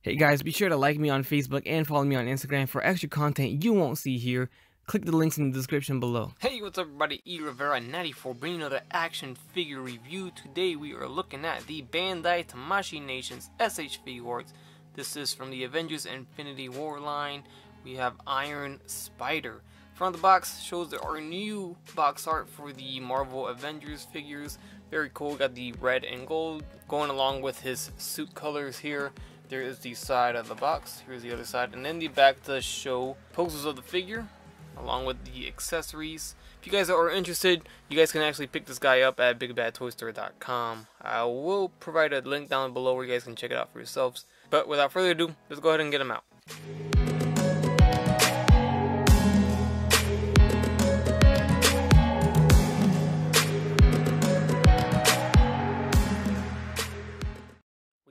Hey guys, be sure to like me on Facebook and follow me on Instagram for extra content you won't see here. Click the links in the description below. Hey, what's up everybody, E Rivera 94 bringing another action figure review. Today we are looking at the Bandai Tamashii Nations SH Figuarts. This is from the Avengers Infinity War line. We have Iron Spider. Front of the box shows our new box art for the Marvel Avengers figures. Very cool, got the red and gold going along with his suit colors here. There is the side of the box, here's the other side, and then the back does show poses of the figure along with the accessories. If you guys are interested, you guys can actually pick this guy up at bigbadtoystore.com. I will provide a link down below where you guys can check it out for yourselves. But without further ado, let's go ahead and get him out.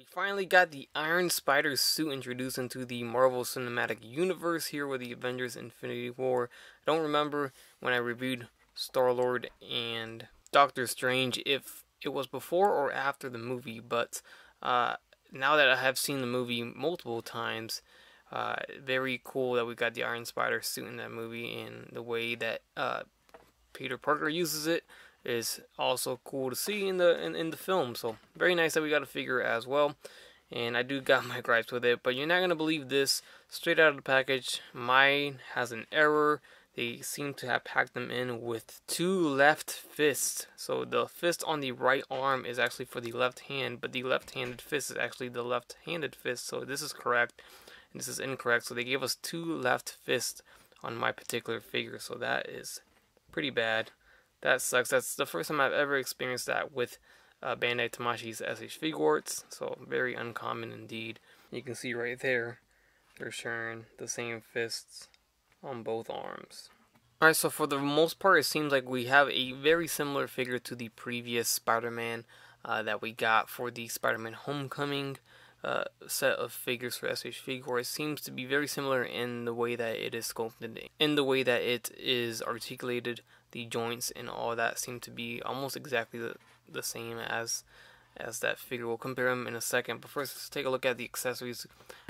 Finally got the Iron Spider suit introduced into the Marvel Cinematic Universe here with the Avengers Infinity War. I don't remember when I reviewed Star-Lord and Doctor Strange if it was before or after the movie, but now that I have seen the movie multiple times, very cool that we got the Iron Spider suit in that movie, and the way that Peter Parker uses it is also cool to see in the film. So very nice that we got a figure as well. And I do got my gripes with it, but you're not gonna believe this. Straight out of the package, mine has an error. They seem to have packed them in with two left fists. So the fist on the right arm is actually for the left hand, but the left-handed fist is actually the left-handed fist. So this is correct, and this is incorrect. So they gave us two left fists on my particular figure. So that is pretty bad. That sucks. That's the first time I've ever experienced that with Bandai Tamashii's SH Figuarts, so very uncommon indeed. You can see right there, they're sharing the same fists on both arms. Alright, so for the most part, it seems like we have a very similar figure to the previous Spider-Man that we got for the Spider-Man Homecoming set of figures for SH Figuarts. It seems to be very similar in the way that it is sculpted, in the way that it is articulated. The joints and all that seem to be almost exactly the same as that figure. We'll compare them in a second, but first let's take a look at the accessories.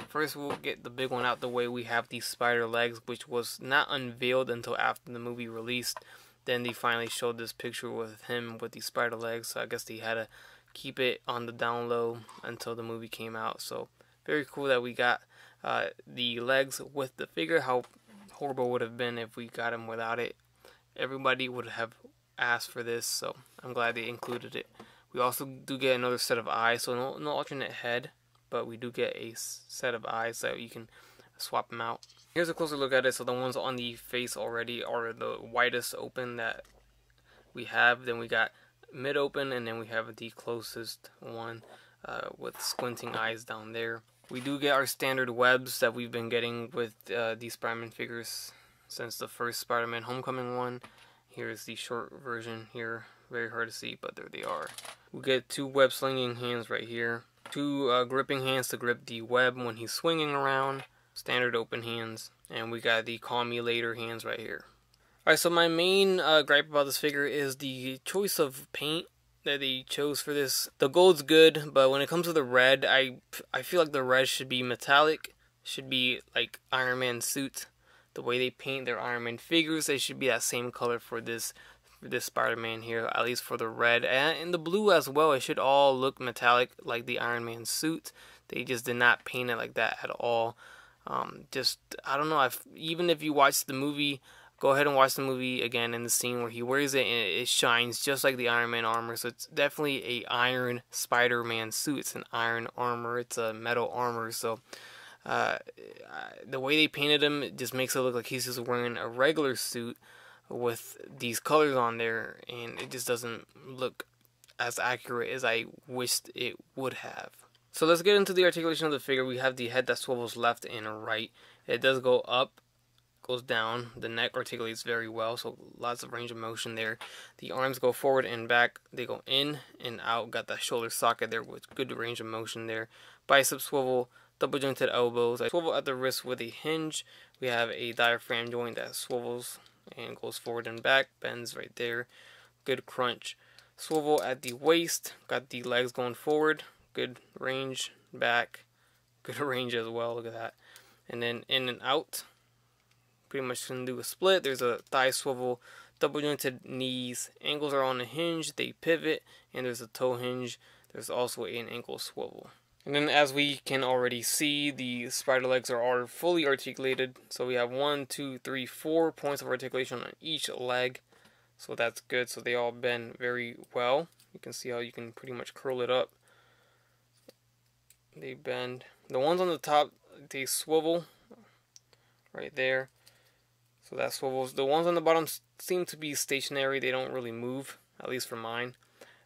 First, we'll get the big one out the way. We have the spider legs, which was not unveiled until after the movie released. Then they finally showed this picture with him with the spider legs, so I guess they had to keep it on the down low until the movie came out. So very cool that we got the legs with the figure. How horrible would it have been if we got him without it. Everybody would have asked for this, so I'm glad they included it. We also do get another set of eyes, so no alternate head, but we do get a set of eyes so you can swap them out. Here's a closer look at it. So the ones on the face already are the widest open that we have. Then we got mid open, and then we have the closest one with squinting eyes down there. We do get our standard webs that we've been getting with these Spider-Man figures since the first Spider-Man Homecoming one. Here's the short version here. Very hard to see, but there they are. We get two web slinging hands right here. Two gripping hands to grip the web when he's swinging around. Standard open hands. And we got the call me later hands right here. Alright, so my main gripe about this figure is the choice of paint that they chose for this. The gold's good, but when it comes to the red, I feel like the red should be metallic. Should be like Iron Man suit. The way they paint their Iron Man figures, they should be that same color for this Spider-Man here, at least for the red and the blue as well. It should all look metallic like the Iron Man suit. They just did not paint it like that at all. I don't know. Even if you watch the movie, go ahead and watch the movie again in the scene where he wears it and it shines just like the Iron Man armor. So it's definitely a Iron Spider-Man suit. It's an iron armor. It's a metal armor. So the way they painted him, it just makes it look like he's just wearing a regular suit with these colors on there, and it just doesn't look as accurate as I wished it would have. So let's get into the articulation of the figure. We have the head that swivels left and right. It does go up, goes down. The neck articulates very well, so lots of range of motion there. The arms go forward and back. They go in and out. Got that shoulder socket there with good range of motion there. Bicep swivel. Double jointed elbows. I swivel at the wrist with a hinge. We have a diaphragm joint that swivels and goes forward and back. Bends right there. Good crunch. Swivel at the waist. Got the legs going forward. Good range back. good range as well. Look at that. And then in and out, pretty much can do a split. There's a thigh swivel, double jointed knees. Ankles are on the hinge, they pivot, and there's a toe hinge. There's also an ankle swivel. And then as we can already see, the spider legs are fully articulated. So we have 1, 2, 3, 4 points of articulation on each leg. So that's good. So they all bend very well. You can see how you can pretty much curl it up. They bend. The ones on the top, they swivel right there. So that swivels. The ones on the bottom seem to be stationary. They don't really move, at least for mine.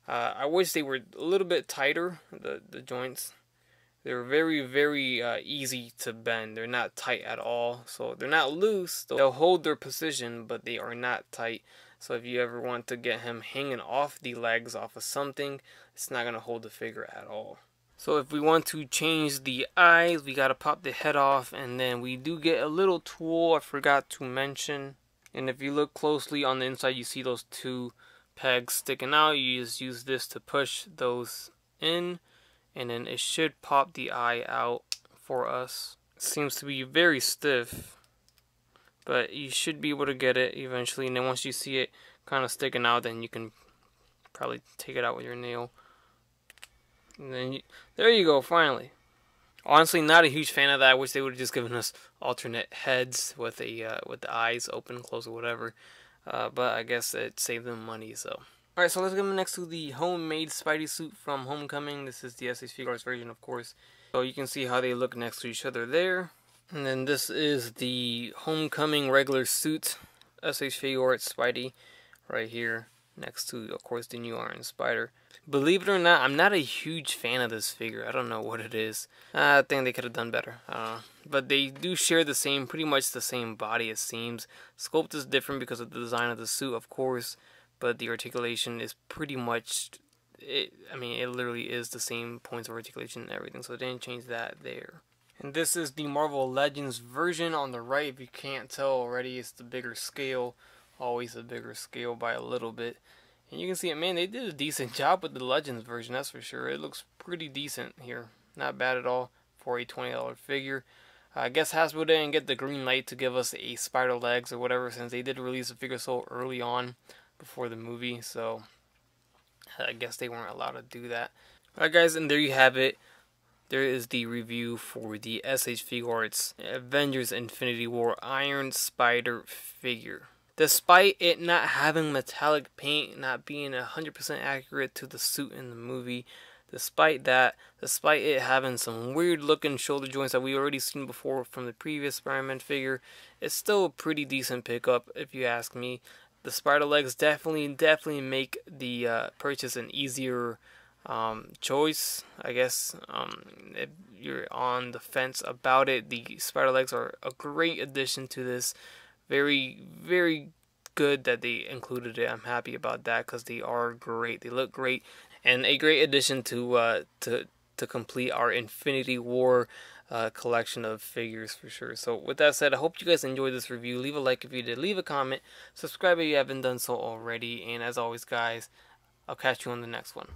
I wish they were a little bit tighter, the joints. They're very, very easy to bend. They're not tight at all. So they're not loose. They'll hold their position, but they are not tight. So if you ever want to get him hanging off the legs, off of something, it's not going to hold the figure at all. So if we want to change the eyes, we got to pop the head off. And then we do get a little tool I forgot to mention. And if you look closely on the inside, you see those 2 pegs sticking out. You just use this to push those in. And then it should pop the eye out for us. It seems to be very stiff, but you should be able to get it eventually. And then once you see it kind of sticking out, then you can probably take it out with your nail. And then there you go, finally. Honestly, not a huge fan of that. I wish they would have just given us alternate heads with the eyes open, closed, or whatever. But I guess it saved them money, so. Alright, so let's go next to the homemade Spidey suit from Homecoming. This is the SH Figuarts version, of course. So you can see how they look next to each other there. And then this is the Homecoming regular suit, SH Figuarts Spidey, right here, next to, of course, the new Iron Spider. Believe it or not, I'm not a huge fan of this figure. I don't know what it is. I think they could have done better. But they do share the same, pretty much the same body, it seems. Sculpt is different because of the design of the suit, of course. But the articulation is pretty much, it literally is the same points of articulation and everything. So they didn't change that there. And this is the Marvel Legends version on the right. If you can't tell already, it's the bigger scale. Always a bigger scale by a little bit. And you can see it, man, they did a decent job with the Legends version, that's for sure. It looks pretty decent here. Not bad at all for a $20 figure. I guess Hasbro didn't get the green light to give us a spider legs or whatever, since they did release the figure so early on before the movie, so I guess they weren't allowed to do that. Alright guys, and there you have it. There is the review for the SH Figuarts Avengers Infinity War Iron Spider figure. Despite it not having metallic paint, not being 100% accurate to the suit in the movie, despite that, despite it having some weird looking shoulder joints that we already seen before from the previous Spider-Man figure, it's still a pretty decent pickup if you ask me. The spider legs definitely make the purchase an easier choice, I guess. If you're on the fence about it, the spider legs are a great addition to this. Very, very good that they included it. I'm happy about that because they are great. They look great, and a great addition to complete our Infinity War collection of figures for sure. So with that said, I hope you guys enjoyed this review. Leave a like if you did, leave a comment, subscribe if you haven't done so already, and as always guys, I'll catch you on the next one.